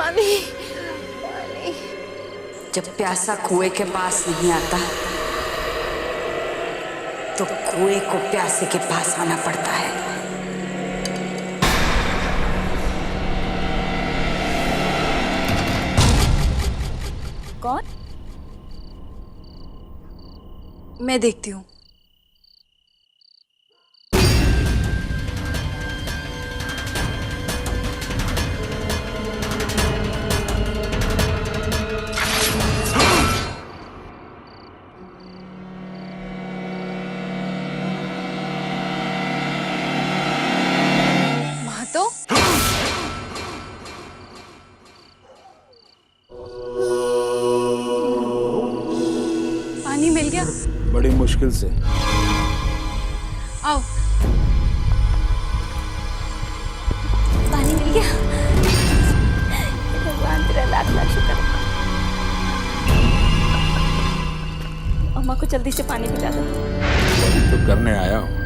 पानी पानी। जब प्यासा कुएं के पास नहीं आता तो कुएं को प्यासे के पास आना पड़ता है। कौन? मैं देखती हूँ। महतो, पानी मिल गया? बड़ी मुश्किल से। आओ। पानी मिल गया? भगवान तेरा लाख लाख शुक्र है। अम्मा को जल्दी से पानी पिला दो। वही तो करने आया हूँ।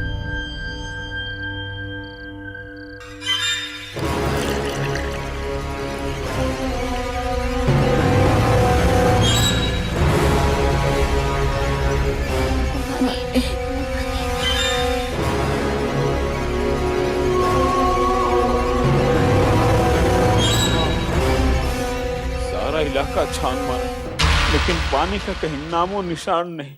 सारा इलाका छान मारा लेकिन पानी का कहीं नामो निशान नहीं।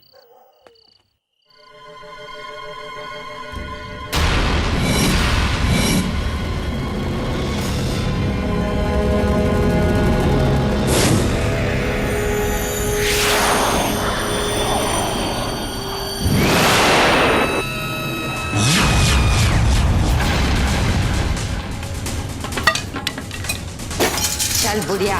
चल बुढ़िया,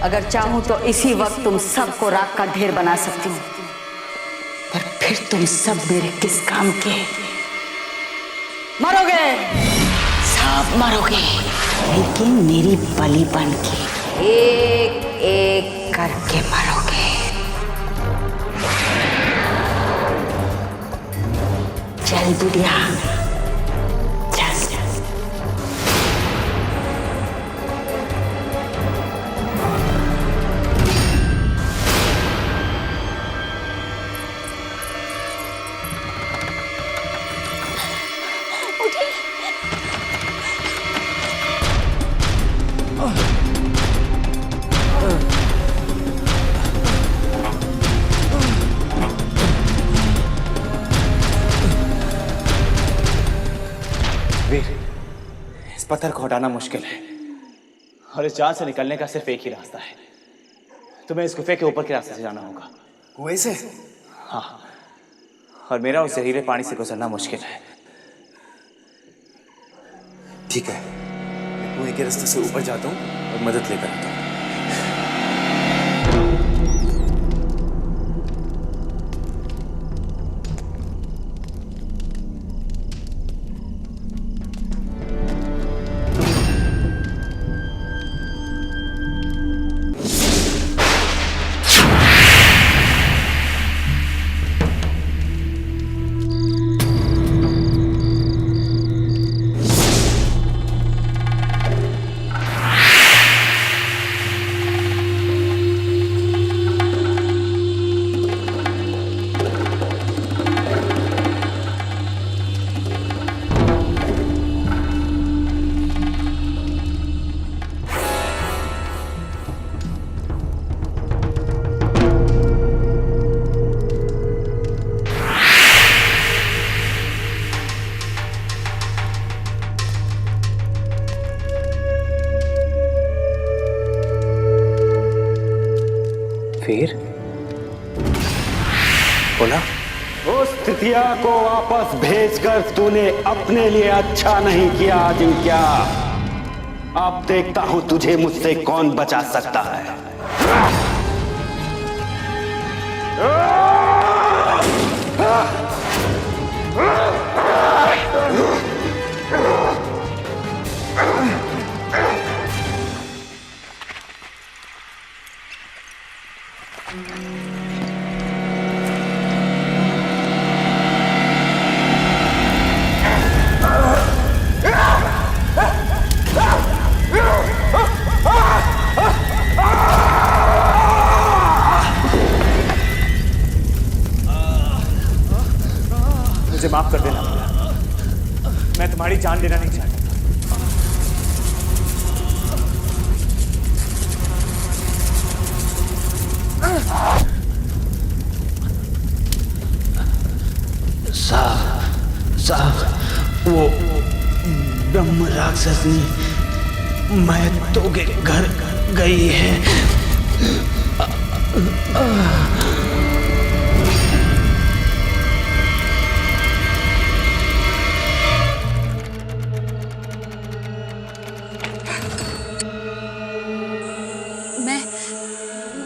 अगर चाहूं तो इसी वक्त तुम सबको राख का ढेर बना सकती हूँ, पर फिर तुम सब मेरे किस काम के? मरोगे, सब मरोगे, लेकिन मेरी बलि बन के एक एक करके मरोगे। चल बुढ़िया, वीर, इस पत्थर को हटाना मुश्किल है और इस जाल से निकलने का सिर्फ एक ही रास्ता है। तुम्हें इस गुफे के ऊपर के रास्ते से जाना होगा। कुएं से? हाँ, और मेरा उस जहरीले पानी से गुजरना मुश्किल है। ठीक है, मैं कुएं के रास्ते से ऊपर जाता हूँ और मदद लेकर आता हूँ। बोला? उस तृतीया को वापस भेजकर तूने अपने लिए अच्छा नहीं किया अजिंक्या। अब देखता हूं तुझे मुझसे कौन बचा सकता है। मुझे माफ कर देना भैया, मैं तुम्हारी जान लेना नहीं चाहता। साहब वो ब्रह्म राक्षसनी महतो के घर गई है।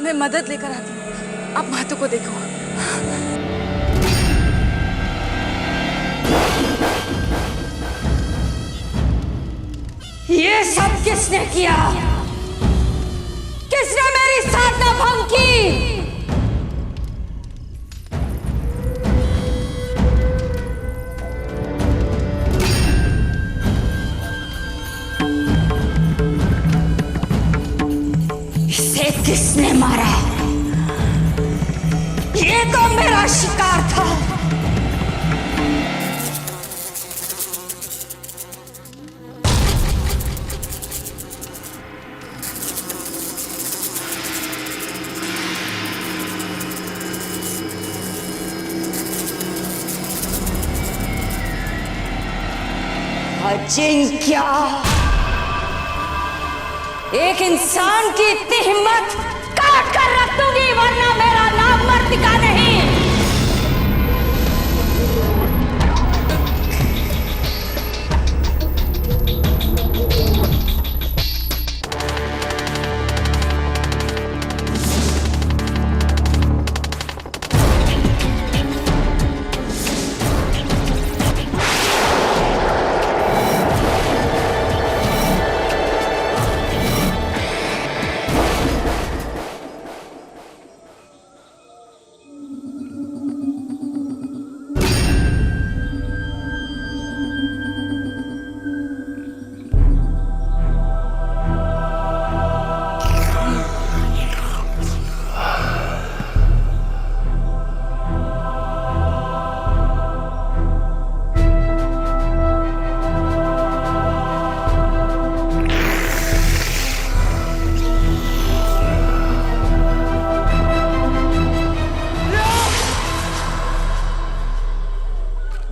मैं मदद लेकर आती हूँ, आप महतो को देखो। ये सब किसने किया? किसने मेरी साधना भंग की? इसे किसने मारा? ये तो मेरा शिकार था। अजिंक्या, एक इंसान की इतनी हिम्मत काट कर रख दूंगी, वरना मेरा नाम मर्तिका नहीं।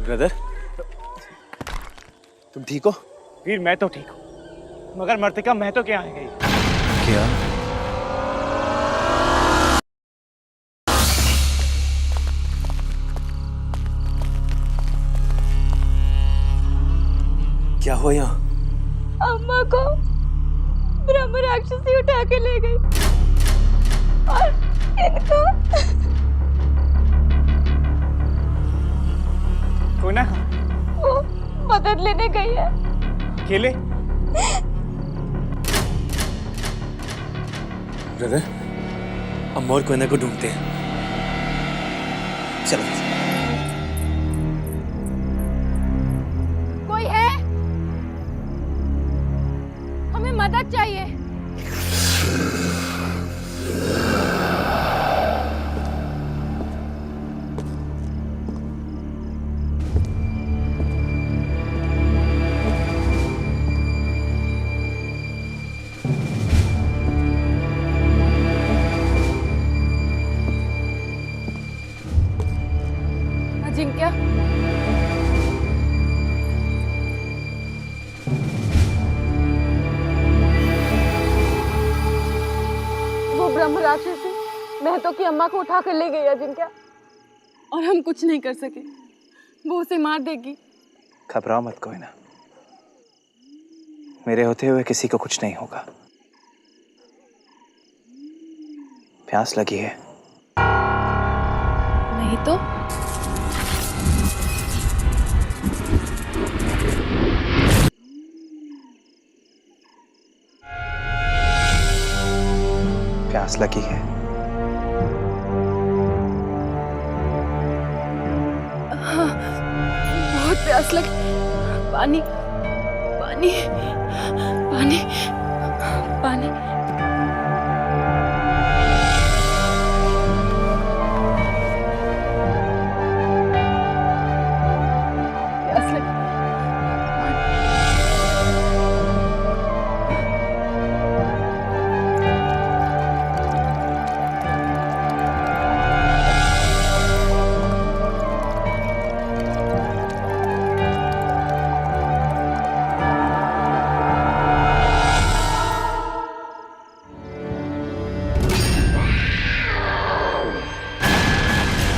ब्रदर, तुम ठीक हो? वीर, मैं तो ठीक हूँ, मगर मर्तिका महतो क्या आ गई? क्या? क्या हुआ यहाँ? अम्मा को ब्रह्म राक्षसी उठा के ले गई और इनको कोना कहाँ? वो मदद लेने गई है। अकेले? ब्रदर, अम्मा और कोना को ढूंढते हैं। चलो। कोई है? हमें मदद चाहिए। अजिंक्या, वो ब्रह्म राक्षसी महतो की अम्मा को उठा कर ले गई अजिंक्य, और हम कुछ नहीं कर सके। वो उसे मार देगी। घबराओ मत कोई ना, मेरे होते हुए किसी को कुछ नहीं होगा। प्यास लगी है? नहीं तो प्यास लगी है? हाँ, बहुत प्यास लगी। पानी पानी पानी पानी। प्यास लगी।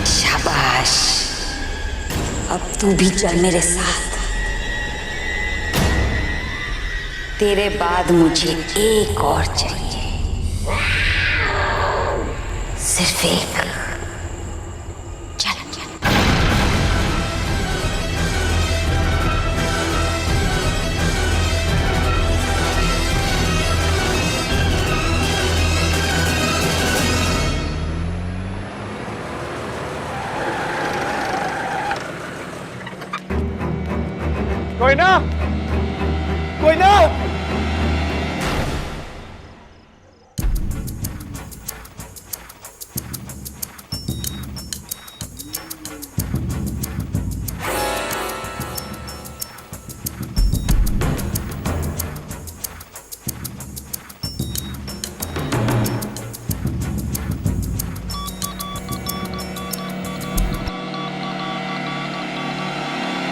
शाबाश, अब तू भी चल मेरे साथ। तेरे बाद मुझे एक और चाहिए, सिर्फ एक। चल चल। कोई ना, कोई ना।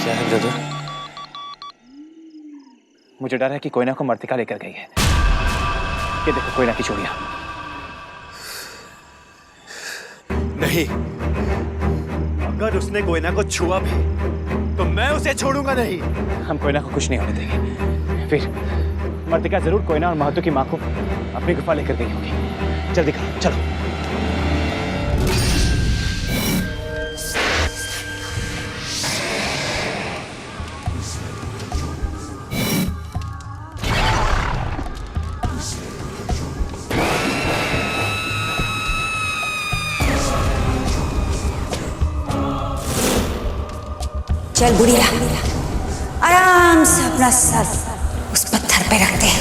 क्या है ब्रदर? मुझे डर है कि कोयना को मर्तिका लेकर गई है। ये देखो कोयना की चूड़ियां। नहीं, अगर उसने कोयना को छुआ भी तो मैं उसे छोड़ूंगा नहीं। हम कोयना को कुछ नहीं होने देंगे। फिर मर्तिका जरूर कोयना और महतो की माँ को अपनी गुफा लेकर गई होगी। जल्दी करो, चलो। चल बुढ़िया, आराम से अपना सर उस पत्थर पे रखते हैं।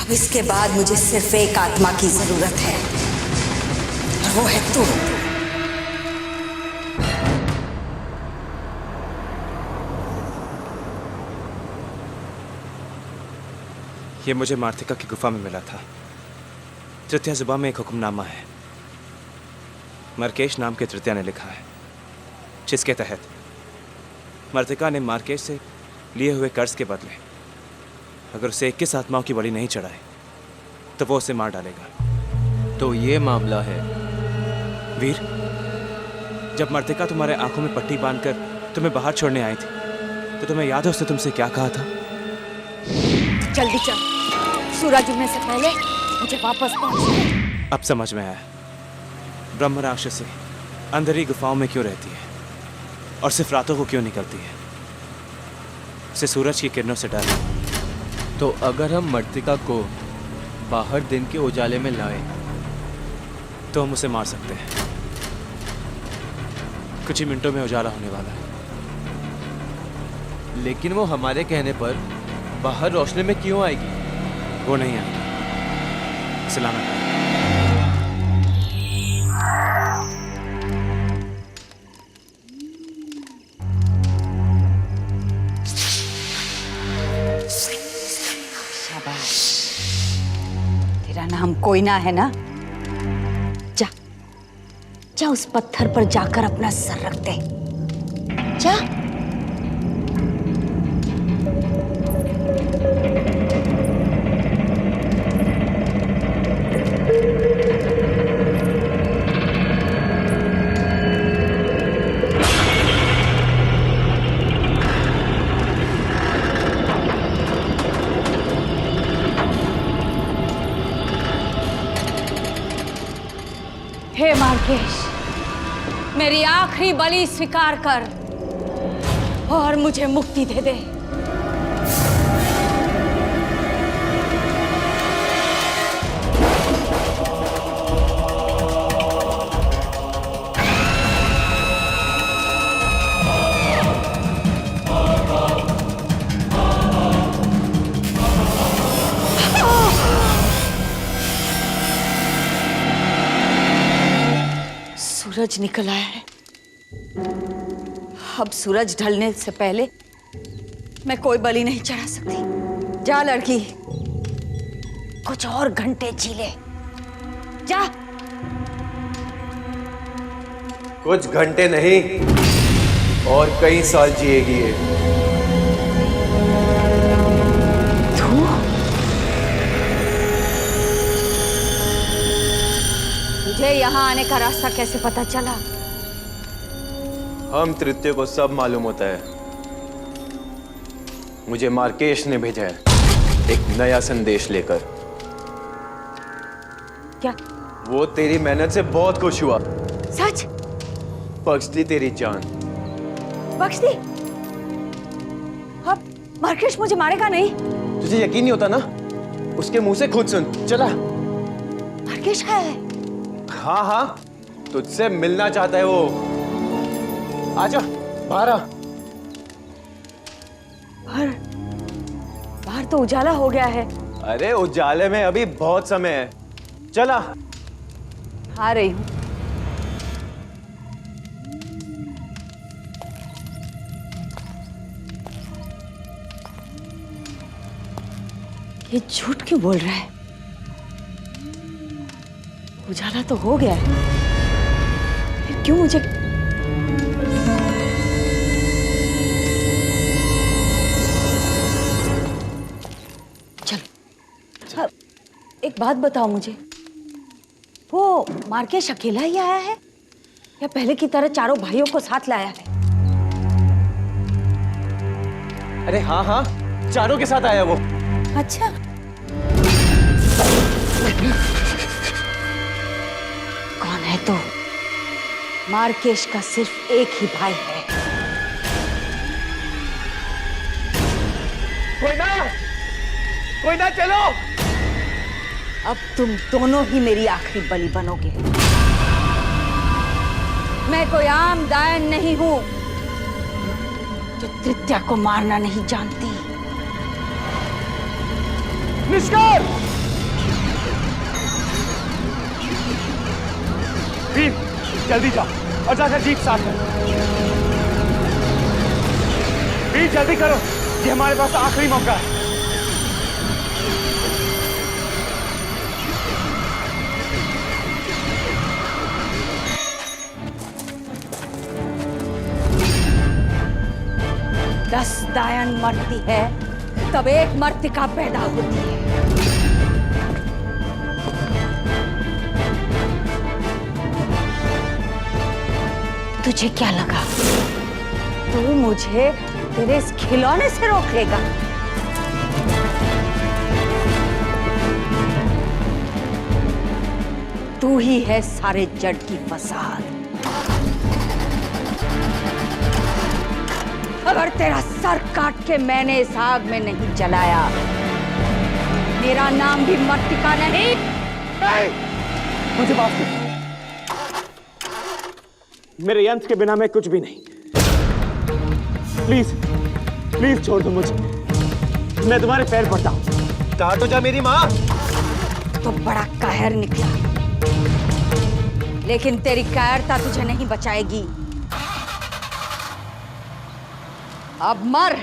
अब इसके बाद मुझे सिर्फ एक आत्मा की जरूरत है, और वो है तू। ये मुझे मार्तिका की गुफा में मिला था। तृतीया जुबान में एक हुक्मनामा है, मार्केश नाम के तृतीया ने लिखा है, जिसके तहत मार्तिका ने मार्केश से लिए हुए कर्ज के बदले अगर उसे 21 आत्माओं की बलि नहीं चढ़ाए तो वो उसे मार डालेगा। तो ये मामला है। वीर, जब मार्तिका तुम्हारे आंखों में पट्टी बांधकर तुम्हें बाहर छोड़ने आई थी तो तुम्हें याद है उसने तुमसे क्या कहा था? जल्दी चल, सूरज उगने से पहले मुझे वापस पहुंचना। अब समझ में आया, ब्रह्म राक्षसी अंदर ही गुफाओं में क्यों रहती है और सिर्फ रातों को क्यों निकलती है। उसे सूरज की किरणों से डर है। तो अगर हम मर्तिका को बाहर दिन के उजाले में लाएं तो हम उसे मार सकते हैं। कुछ ही मिनटों में उजाला होने वाला है। लेकिन वो हमारे कहने पर बाहर रोशनी में क्यों आएगी? वो नहीं आएगी, सलामत है। शाबाश, तेरा नाम कोयना है ना? जा, जा उस पत्थर पर जाकर अपना सर रख दे। जा। हे मार्केश, मेरी आखिरी बलि स्वीकार कर और मुझे मुक्ति दे दे। सूरज निकल आया है। अब सूरज ढलने से पहले मैं कोई बलि नहीं चढ़ा सकती। जा लड़की, कुछ और घंटे जी ले। जा। कुछ घंटे नहीं और कई साल जिएगी ये। तुझे यहाँ आने का रास्ता कैसे पता चला? हम तृतीय को सब मालूम होता है। मुझे मार्केश ने भेजा है एक नया संदेश लेकर। क्या? वो तेरी मेहनत से बहुत खुश हुआ। सच? बख्श दी तेरी जान। बख्श दी? अब मार्केश मुझे मारेगा नहीं? तुझे यकीन नहीं होता ना? उसके मुंह से खुद सुन। चला। मार्केश है? हाँ हाँ, तुझसे मिलना चाहता है वो। आजा, बाहर आ। बाहर तो उजाला हो गया है। अरे उजाले में अभी बहुत समय है। चला। आ रही हूं। ये झूठ क्यों बोल रहा है? उजाला तो हो गया है, फिर क्यों मुझे? चलो, अब एक बात बताओ मुझे, वो मार्केश अकेला ही आया है या पहले की तरह चारों भाइयों को साथ लाया है? अरे हाँ हाँ, चारों के साथ आया वो। अच्छा। कौन है तो? मार्केश का सिर्फ एक ही भाई है। कोयना चलो। अब तुम दोनों ही मेरी आखिरी बलि बनोगे। मैं कोई आम दायन नहीं हूं जो तृतीया को मारना नहीं जानती। निष्कार! भीम, जल्दी जा और जाकर जीप साफ कर। भीम, जल्दी करो, ये हमारे पास आखिरी मौका है। दस दायन मरती है तब एक मर्तिका पैदा होती है। तुझे क्या लगा तू मुझे तेरे इस खिलौने से रोक लेगा? तू ही है सारे जड़ की फसाद। अगर तेरा सर काट के मैंने इस आग में नहीं जलाया, मेरा नाम भी मर्तिका नहीं। मुझे माफ कर, मेरे यंत्र के बिना मैं कुछ भी नहीं। प्लीज प्लीज छोड़ दो मुझे। मैं तुम्हारे पैर पड़ता हूँ। कहा तो जा मेरी माँ। तो बड़ा कायर निकला, लेकिन तेरी कायरता तुझे नहीं बचाएगी। अब मर।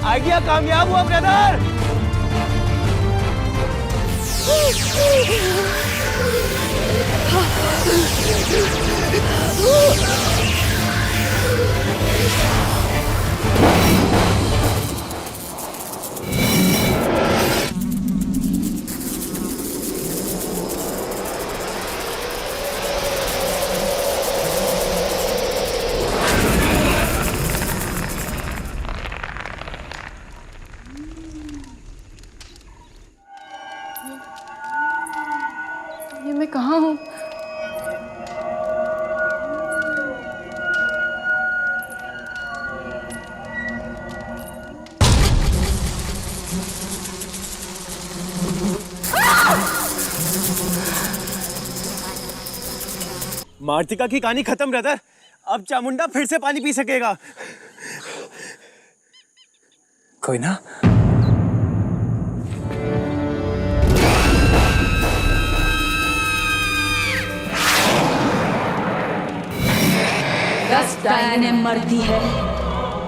आइडिया कामयाब हुआ ब्रदर। ये मैं कहाँ हूँ? मार्तिका की कहानी खत्म ब्रदर। अब चामुंडा फिर से पानी पी सकेगा। कोई ना। दस डायने मरती है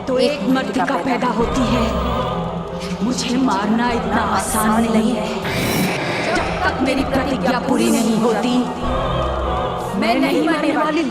तो एक मर्तिका पैदा होती है। मुझे मारना इतना आसान नहीं है। जब तक मेरी प्रतिज्ञा पूरी नहीं होती, मैं नहीं मरने वाली।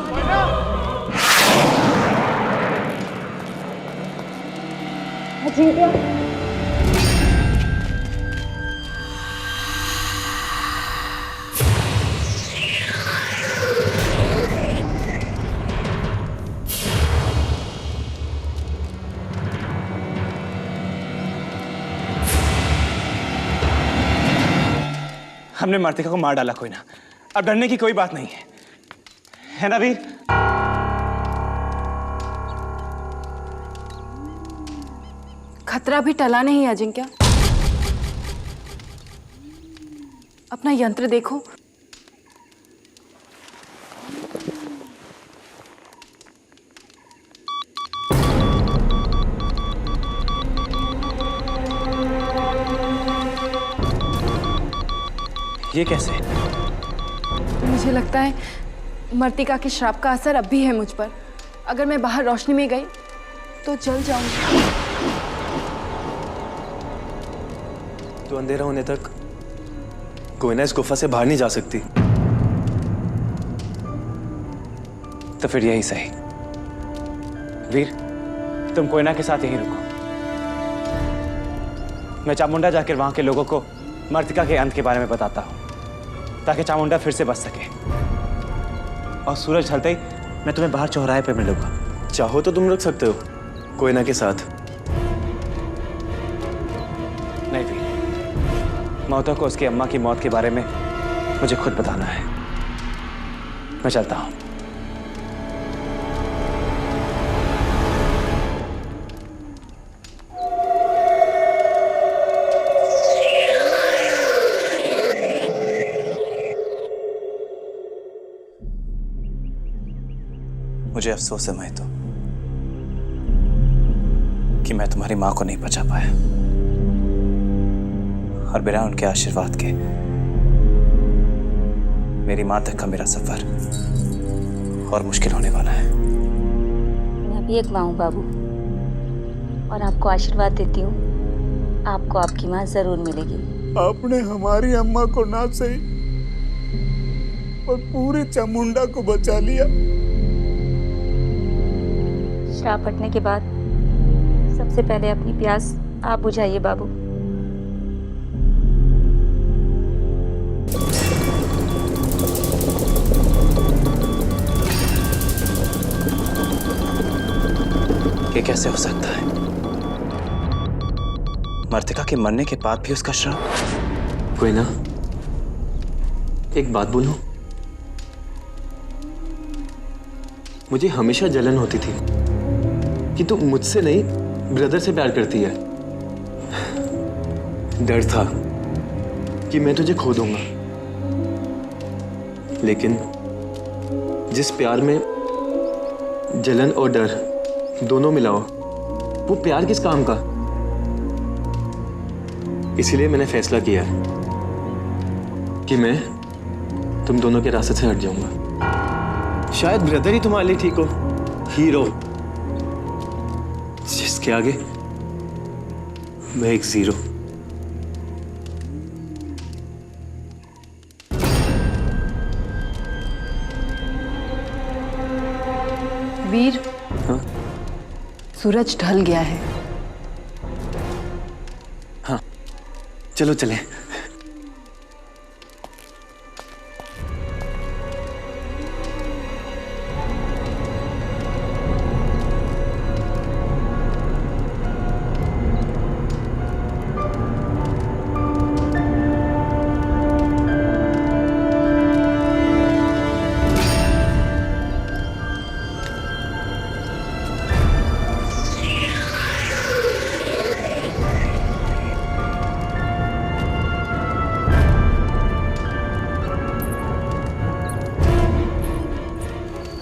हमने मार्तिका को मार डाला कोई ना। अब डरने की कोई बात नहीं है ना वीर? खतरा भी टला नहीं अजिंक्य। अपना यंत्र देखो। ये कैसे? मुझे लगता है मर्तिका के श्राप का असर अब भी है मुझ पर। अगर मैं बाहर रोशनी में गई तो जल जाऊंगी। तो अंधेरा होने तक कोयना इस गुफा से बाहर नहीं जा सकती। तो फिर यही सही। वीर, तुम कोयना के साथ यहीं रुको। मैं चामुंडा जाकर वहां के लोगों को मर्तिका के अंत के बारे में बताता हूं, ताकि चामुंडा फिर से बच सके। और सूरज ढलते ही मैं तुम्हें बाहर चौराहे पे मिलूंगा। चाहो तो तुम रुक सकते हो कोयना के साथ। नहीं वीर, मौतों को उसकी अम्मा की मौत के बारे में मुझे खुद बताना है। मैं चलता हूं। मुझे अफसोस है महतो कि मैं तुम्हारी मां को नहीं बचा पाया, और बिना उनके आशीर्वाद के मेरी मां तक का मेरा सफर और मुश्किल होने वाला है। मैं भी एक माँ हूँ बाबू, और आपको आशीर्वाद देती हूँ। आपको आपकी माँ जरूर मिलेगी। आपने हमारी अम्मा को ना सही और पूरे चामुंडा को बचा लिया। श्राप हटने के बाद सबसे पहले अपनी प्यास आप बुझाइए बाबू। ये कैसे हो सकता है? मर्तिका के मरने के बाद भी उसका श्राप? कोयना, एक बात बोलूं? मुझे हमेशा जलन होती थी कि तू मुझसे नहीं ब्रदर से प्यार करती है। डर था कि मैं तुझे खो दूंगा, लेकिन जिस प्यार में जलन और डर दोनों मिलाओ, वो प्यार किस काम का? इसीलिए मैंने फैसला किया कि मैं तुम दोनों के रास्ते से हट जाऊंगा। शायद ब्रदर ही तुम्हारे लिए ठीक हो, हीरो, जिसके आगे मैं एक जीरो। वीर, हाँ? सूरज ढल गया है। हाँ, चलो चलें।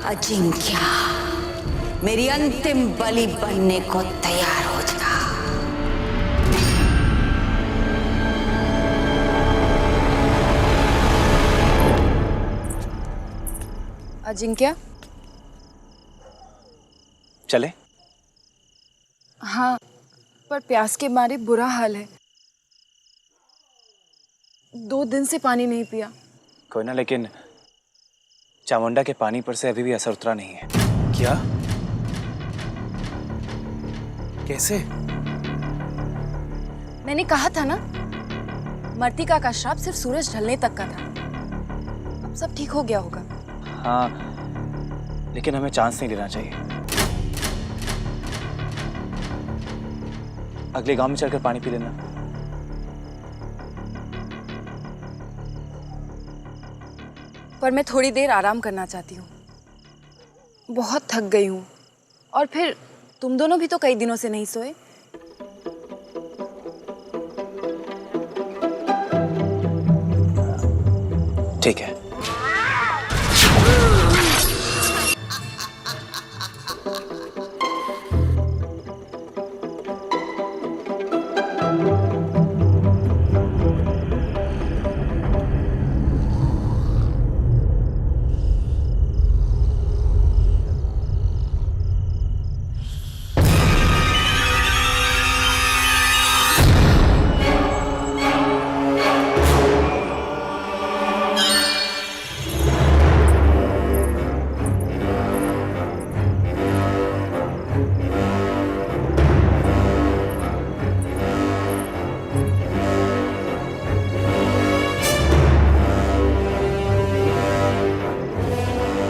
अजिंक्य, मेरी अंतिम बलि बनने को तैयार हो जा। अजिंक्य, चले? हाँ, पर प्यास के मारे बुरा हाल है। 2 दिन से पानी नहीं पिया। कोई ना, लेकिन चामुंडा के पानी पर से अभी भी असर उतरा नहीं है। क्या? कैसे? मैंने कहा था ना, मर्तिका का श्राप सिर्फ सूरज ढलने तक का था। अब सब ठीक हो गया होगा। हाँ, लेकिन हमें चांस नहीं लेना चाहिए। अगले गांव में चलकर पानी पी लेना। पर मैं थोड़ी देर आराम करना चाहती हूँ। बहुत थक गई हूँ। और फिर तुम दोनों भी तो कई दिनों से नहीं सोए। ठीक है।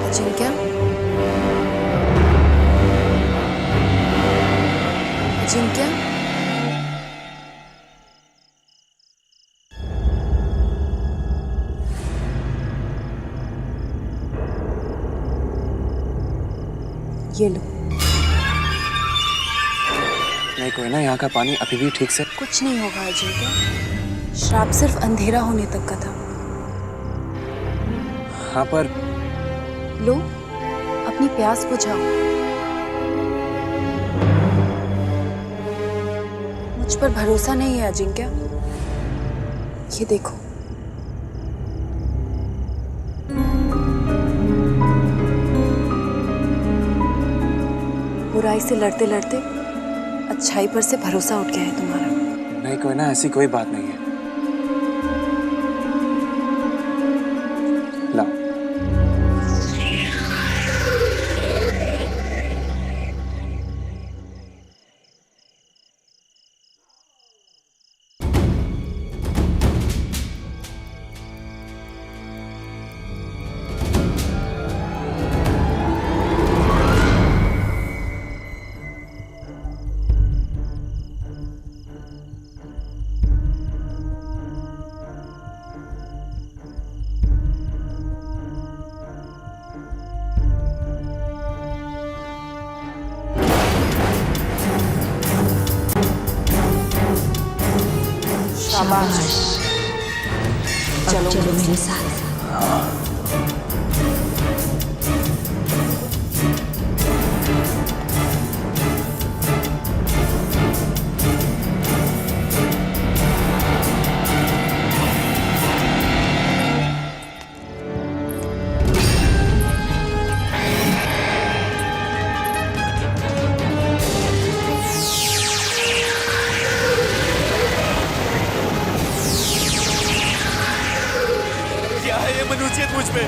अजिंक्य, अजिंक्य, ये लो। नहीं, कोई ना, यहाँ का पानी अभी भी ठीक से। कुछ नहीं होगा अजिंक्य, श्राप सिर्फ अंधेरा होने तक का था। हाँ, पर लो, अपनी प्यास बुझाओ। मुझ पर भरोसा नहीं है अजिंक्य। ये देखो। बुराई से लड़ते लड़ते अच्छाई पर से भरोसा उठ गया है तुम्हारा। नहीं, कोई ना, ऐसी कोई बात नहीं है। लाओ। शाबाश। अब चलो मेरे साथ। क्या है ये मनुष्यत मुझ में,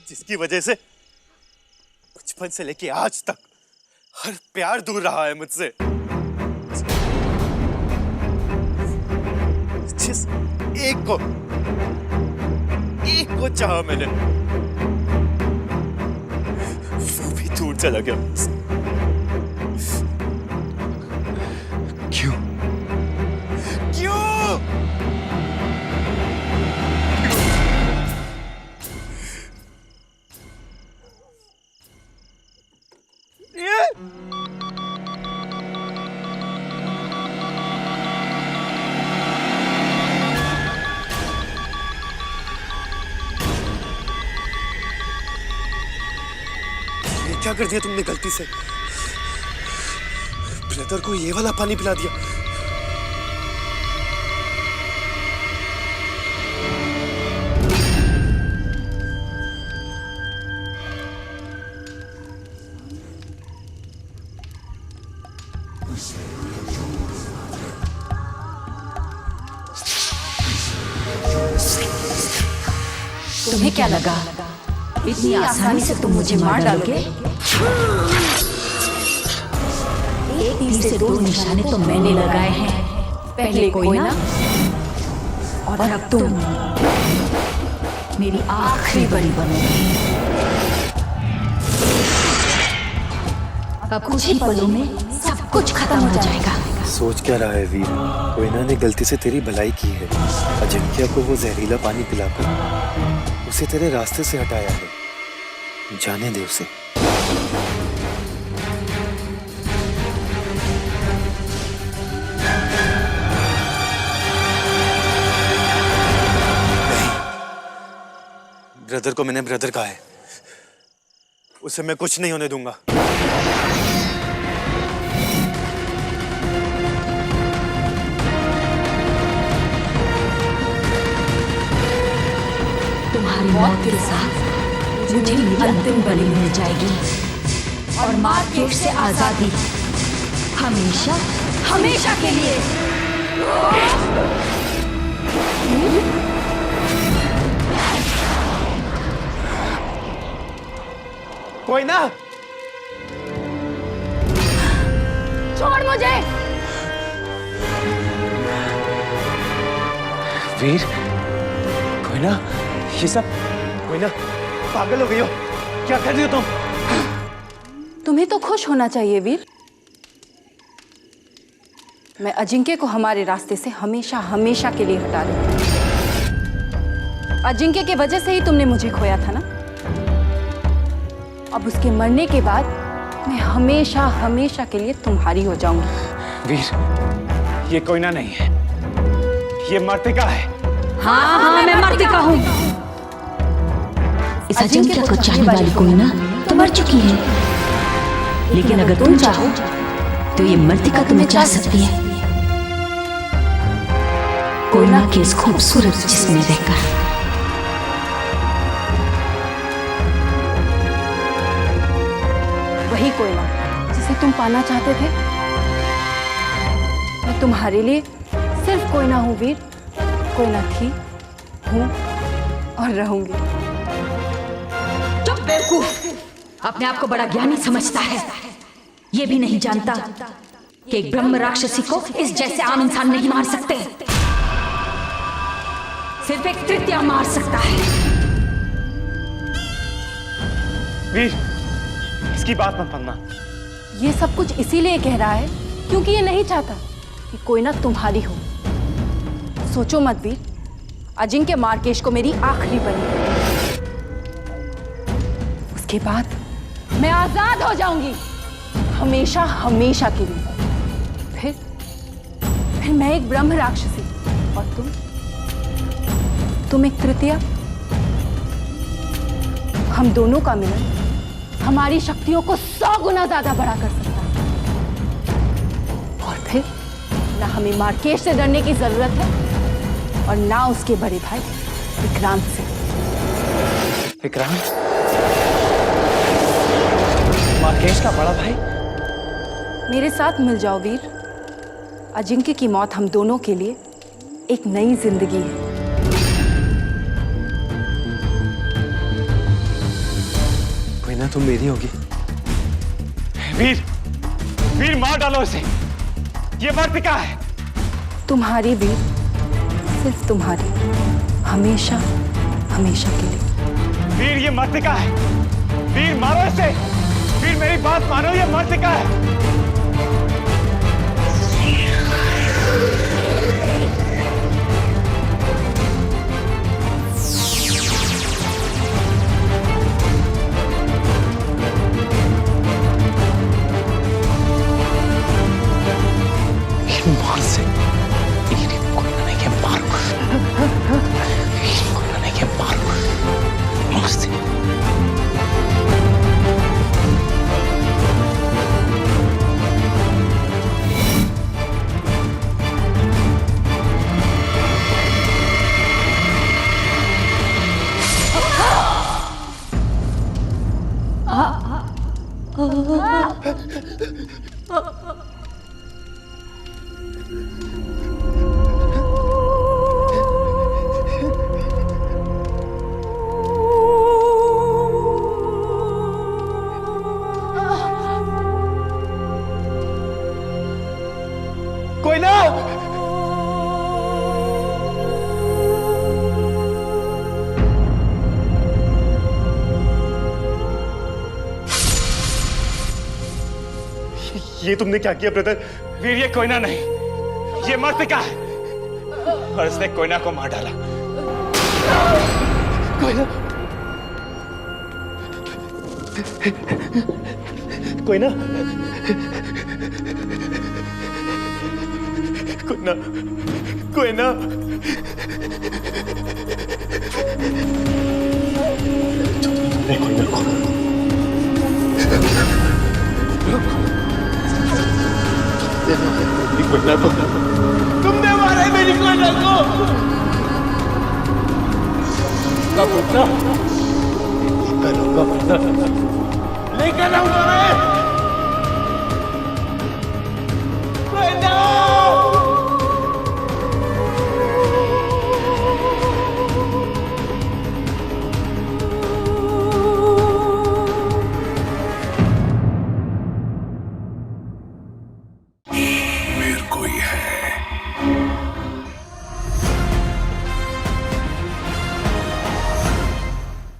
जिसकी वजह से बचपन से लेके आज तक हर प्यार दूर रहा है मुझसे। जिस एक को चाहा मैंने, वो भी दूर चला गया मुझसे। क्यों? क्या कर दिया तुमने गलती से? ब्रदर को ये वाला पानी पिला दिया। तुम्हें क्या लगा इतनी आसानी से तुम मुझे मार डालोगे? एक तीर से दो निशाने तो मैंने लगाए हैं। पहले कोयना और अब तुम मेरी आखिरी बलि बनोगी। अब कुछ ही पलों में सब कुछ खत्म हो जाएगा। सोच क्या रहा है वीर? कोयना ने गलती से तेरी भलाई की है। अजिंक्य को वो जहरीला पानी पिलाकर उसे तेरे रास्ते से हटाया है। जाने दे उसे। नहीं, ब्रदर को मैंने ब्रदर कहा है, उसे मैं कुछ नहीं होने दूंगा। तुम्हारी मौत के साथ मुझे अंतिम बलि मिल जाएगी और मार्केट से आजादी हमेशा हमेशा के लिए। कोयना, छोड़ मुझे। वीर, कोयना, ये सब कोयना पागल हो गई हो? क्या कर रही हो तुम? तुम्हें तो खुश होना चाहिए वीर। मैं अजिंक्य को हमारे रास्ते से हमेशा हमेशा के लिए हटा दूंगी। अजिंक्य की वजह से ही तुमने मुझे खोया था ना। अब उसके मरने के बाद मैं हमेशा हमेशा के लिए तुम्हारी हो जाऊंगी। वीर, ये कोयना नहीं है, ये मर्तिका है। हाँ, मैं मर्तिका हूँ। इस अजिंक्य को चाहने वाली कोयना तो मर चुकी है, लेकिन अगर तुम चाहो तो ये मर्तिका तुम्हें चाह सकती है, कोयना के इस खूबसूरत जिस्म में रहकर। वही कोयना जिसे तुम पाना चाहते थे। मैं तुम्हारे लिए सिर्फ कोयना हूँ वीर। कोयना थी, हूँ और रहूंगी। चुप बेवकूफ, अपने आप को बड़ा ज्ञानी समझता है। ये भी नहीं जानता कि एक ब्रह्म राक्षसी को इस जैसे आम इंसान नहीं मार सकते, सिर्फ एक तृतीया मार सकता है। वीर, इसकी बात मत मानना। ये सब कुछ इसीलिए कह रहा है क्योंकि ये नहीं चाहता कि कोयना तुम्हारी हो। सोचो मत वीर, अजिंक्य मार्केश को मेरी आखिरी बलि है। उसके बाद मैं आजाद हो जाऊंगी, हमेशा हमेशा के लिए। मैं एक ब्रह्म राक्षसी और तुम एक तृतीया। हम दोनों का मिलन हमारी शक्तियों को 100 गुना ज्यादा बड़ा कर सकता है। और फिर ना हमें मार्केश से डरने की जरूरत है और ना उसके बड़े भाई विक्रांत से। विक्रांत? मार्केश का बड़ा भाई? मेरे साथ मिल जाओ वीर। अजिंक्य की मौत हम दोनों के लिए एक नई जिंदगी है। कोई ना, तुम मेरी होगी। वीर, वीर मार डालो इसे। ये मर्तिका है। तुम्हारी वीर, सिर्फ तुम्हारी, हमेशा हमेशा के लिए। वीर ये मर्तिका है। वीर मारो इसे। वीर मेरी बात मानो, ये मर्तिका है। मार से कोई नहीं के मार कोई नहीं के मार से कोई ना। ये तुमने क्या किया ब्रदर? वीर ये कोयना नहीं, ये मर्तिका है और इसने कोयना को मार डाला। कोयना, कोयना, कोयना, कोयना। तुमने कोयना को कोयना को तुमने मारा मेरी कोयना को। लेकर आऊंगा मैं।